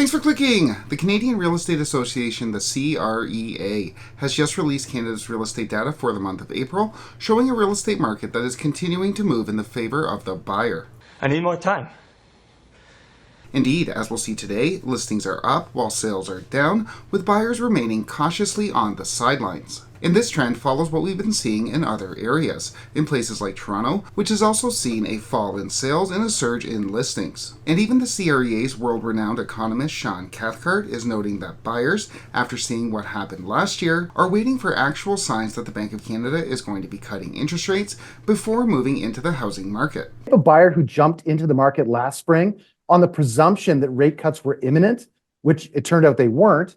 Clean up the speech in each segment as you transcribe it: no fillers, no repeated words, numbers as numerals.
Thanks for clicking! The Canadian Real Estate Association, the CREA, has just released Canada's real estate data for the month of April, showing a real estate market that is continuing to move in the favor of the buyer. I need more time. Indeed, as we'll see today, listings are up while sales are down, with buyers remaining cautiously on the sidelines. And this trend follows what we've been seeing in other areas, in places like Toronto, which has also seen a fall in sales and a surge in listings. And even the CREA's world-renowned economist Sean Cathcart is noting that buyers, after seeing what happened last year, are waiting for actual signs that the Bank of Canada is going to be cutting interest rates before moving into the housing market. A buyer who jumped into the market last spring on the presumption that rate cuts were imminent, which it turned out they weren't,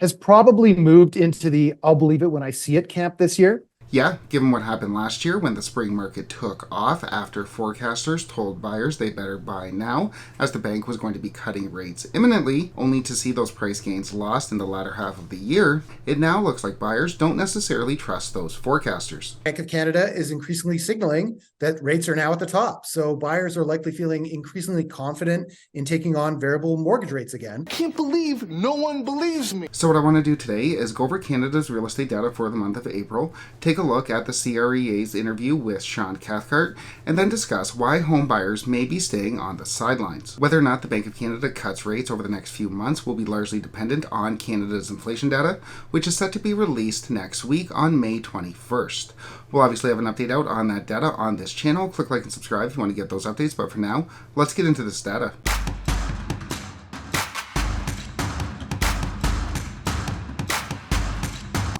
has probably moved into the I'll believe it when I see it camp this year. Yeah, given what happened last year when the spring market took off after forecasters told buyers they better buy now, as the bank was going to be cutting rates imminently, only to see those price gains lost in the latter half of the year, it now looks like buyers don't necessarily trust those forecasters. Bank of Canada is increasingly signaling that rates are now at the top, so buyers are likely feeling increasingly confident in taking on variable mortgage rates again. Can't believe no one believes me. So what I want to do today is go over Canada's real estate data for the month of April, take a look at the CREA's interview with Sean Cathcart, and then discuss why home buyers may be staying on the sidelines. Whether or not the Bank of Canada cuts rates over the next few months will be largely dependent on Canada's inflation data, which is set to be released next week on May 21st. We'll obviously have an update out on that data on this channel. Click like and subscribe if you want to get those updates, but for now, let's get into this data.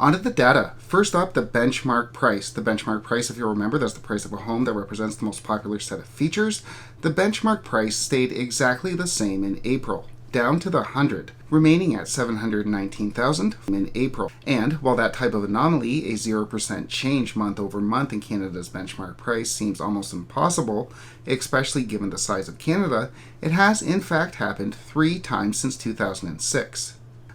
Onto the data. First up, the benchmark price. The benchmark price, if you'll remember, that's the price of a home that represents the most popular set of features. The benchmark price stayed exactly the same in April, down to the 100, remaining at $719,000 in April. And while that type of anomaly, a 0% change month over month in Canada's benchmark price, seems almost impossible, especially given the size of Canada, it has in fact happened 3 times since 2006.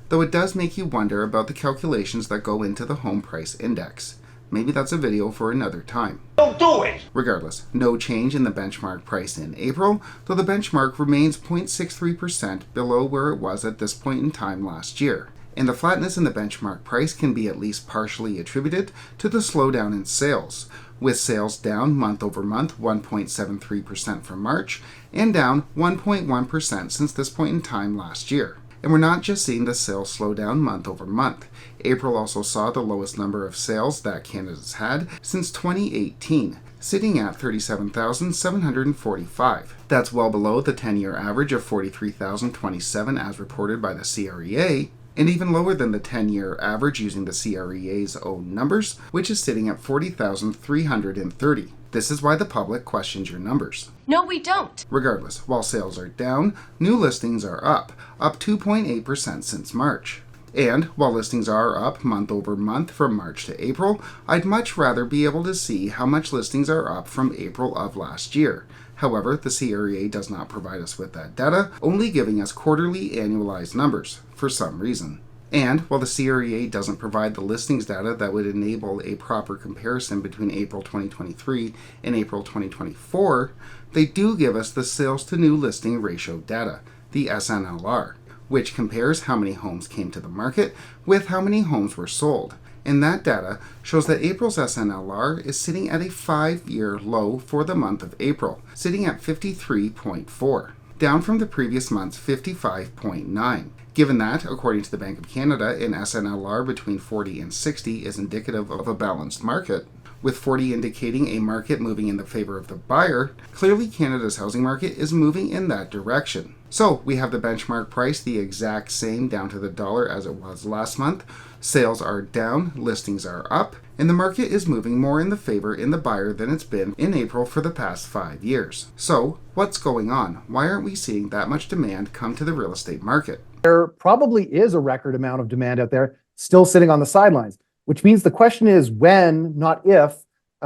Though it does make you wonder about the calculations that go into the home price index. Maybe that's a video for another time. Don't do it! Regardless, no change in the benchmark price in April, though the benchmark remains 0.63% below where it was at this point in time last year. And the flatness in the benchmark price can be at least partially attributed to the slowdown in sales, with sales down month over month 1.73% from March and down 1.1% since this point in time last year. And we're not just seeing the sales slow down month over month. April also saw the lowest number of sales that Canada's had since 2018, sitting at 37,745. That's well below the 10-year average of 43,027 as reported by the CREA, and even lower than the 10-year average using the CREA's own numbers, which is sitting at 40,330. This is why the public questions your numbers. No, we don't. Regardless, while sales are down, new listings are up 2.8% since March. And while listings are up month over month from March to April, I'd much rather be able to see how much listings are up from April of last year. However, the CREA does not provide us with that data, only giving us quarterly annualized numbers, for some reason. And while the CREA doesn't provide the listings data that would enable a proper comparison between April 2023 and April 2024, they do give us the sales to new listing ratio data, the SNLR, which compares how many homes came to the market with how many homes were sold. And that data shows that April's SNLR is sitting at a 5-year low for the month of April, sitting at 53.4, down from the previous month's 55.9. Given that, according to the Bank of Canada, an SNLR between 40 and 60 is indicative of a balanced market, with 40 indicating a market moving in the favor of the buyer, clearly Canada's housing market is moving in that direction. So we have the benchmark price the exact same down to the dollar as it was last month. Sales are down, listings are up, and the market is moving more in the favor in the buyer than it's been in April for the past 5 years. So what's going on? Why aren't we seeing that much demand come to the real estate market? There probably is a record amount of demand out there still sitting on the sidelines, which means the question is when, not if,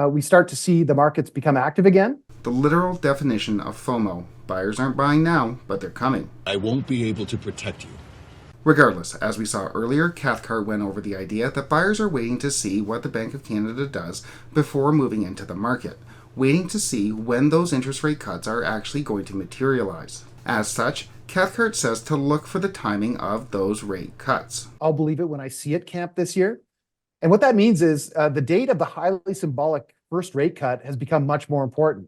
we start to see the markets become active again. The literal definition of FOMO. Buyers aren't buying now, but they're coming. I won't be able to protect you. Regardless, as we saw earlier, Cathcart went over the idea that buyers are waiting to see what the Bank of Canada does before moving into the market, waiting to see when those interest rate cuts are actually going to materialize. As such, Cathcart says to look for the timing of those rate cuts. I'll believe it when I see it camp this year. And what that means is the date of the highly symbolic first rate cut has become much more important,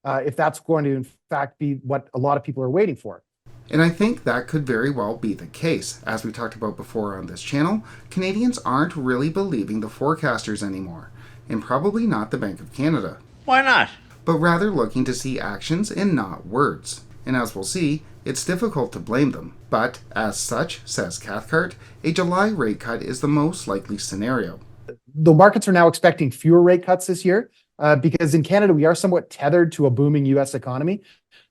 if that's going to in fact be what a lot of people are waiting for. And I think that could very well be the case. As we talked about before on this channel, Canadians aren't really believing the forecasters anymore, and probably not the Bank of Canada. Why not? But rather looking to see actions and not words. And as we'll see, it's difficult to blame them. But as such, says Cathcart, a July rate cut is the most likely scenario. The markets are now expecting fewer rate cuts this year because in Canada, we are somewhat tethered to a booming US economy.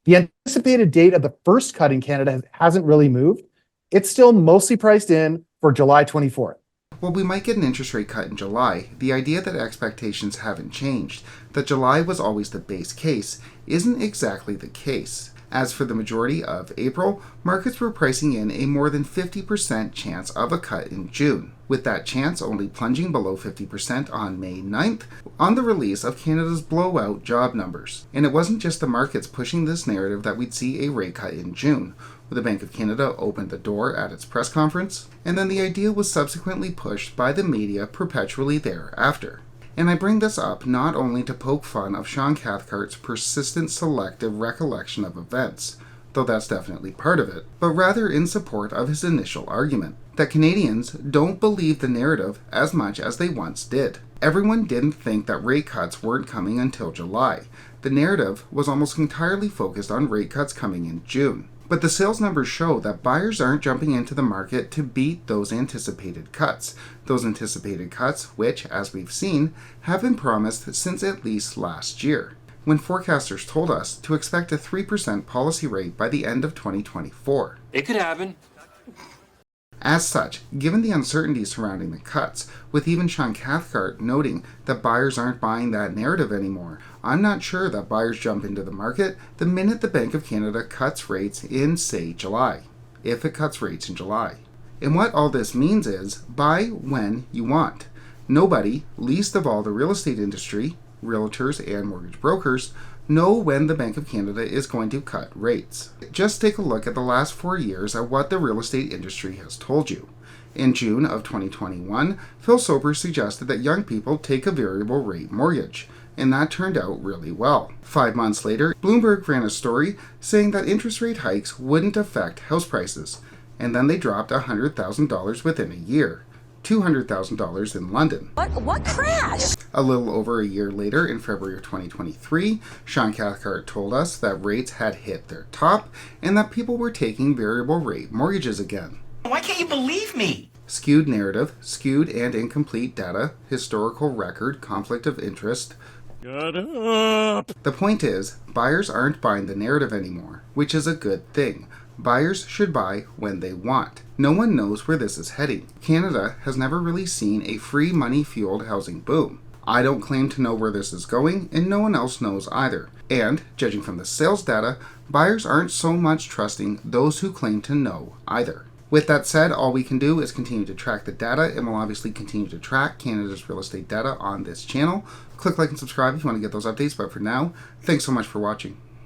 The anticipated date of the first cut in Canada hasn't really moved. It's still mostly priced in for July 24th. Well, we might get an interest rate cut in July. The idea that expectations haven't changed, that July was always the base case, isn't exactly the case. As for the majority of April, markets were pricing in a more than 50% chance of a cut in June, with that chance only plunging below 50% on May 9th on the release of Canada's blowout job numbers. And it wasn't just the markets pushing this narrative that we'd see a rate cut in June. The Bank of Canada opened the door at its press conference, and then the idea was subsequently pushed by the media perpetually thereafter. And I bring this up not only to poke fun of Sean Cathcart's persistent selective recollection of events, though that's definitely part of it, but rather in support of his initial argument, that Canadians don't believe the narrative as much as they once did. Everyone didn't think that rate cuts weren't coming until July. The narrative was almost entirely focused on rate cuts coming in June. But the sales numbers show that buyers aren't jumping into the market to beat those anticipated cuts. Those anticipated cuts, which, as we've seen, have been promised since at least last year, when forecasters told us to expect a 3% policy rate by the end of 2024. It could happen. As such, given the uncertainty surrounding the cuts, with even Sean Cathcart noting that buyers aren't buying that narrative anymore, I'm not sure that buyers jump into the market the minute the Bank of Canada cuts rates in, say, July, if it cuts rates in July. And what all this means is, buy when you want. Nobody, least of all the real estate industry, realtors and mortgage brokers, know when the Bank of Canada is going to cut rates. Just take a look at the last 4 years at what the real estate industry has told you. In June of 2021, Phil Soper suggested that young people take a variable rate mortgage, and that turned out really well. 5 months later, Bloomberg ran a story saying that interest rate hikes wouldn't affect house prices, and then they dropped $100,000 within a year. $200,000 in London. What crash? A little over a year later, in February of 2023, Sean Cathcart told us that rates had hit their top and that people were taking variable rate mortgages again. Why can't you believe me? Skewed narrative, skewed and incomplete data, historical record, conflict of interest. Shut up! The point is, buyers aren't buying the narrative anymore, which is a good thing. Buyers should buy when they want. No one knows where this is heading. Canada has never really seen a free money-fueled housing boom. I don't claim to know where this is going, and no one else knows either. And, judging from the sales data, buyers aren't so much trusting those who claim to know either. With that said, all we can do is continue to track the data, and we'll obviously continue to track Canada's real estate data on this channel. Click like and subscribe if you want to get those updates, but for now, thanks so much for watching.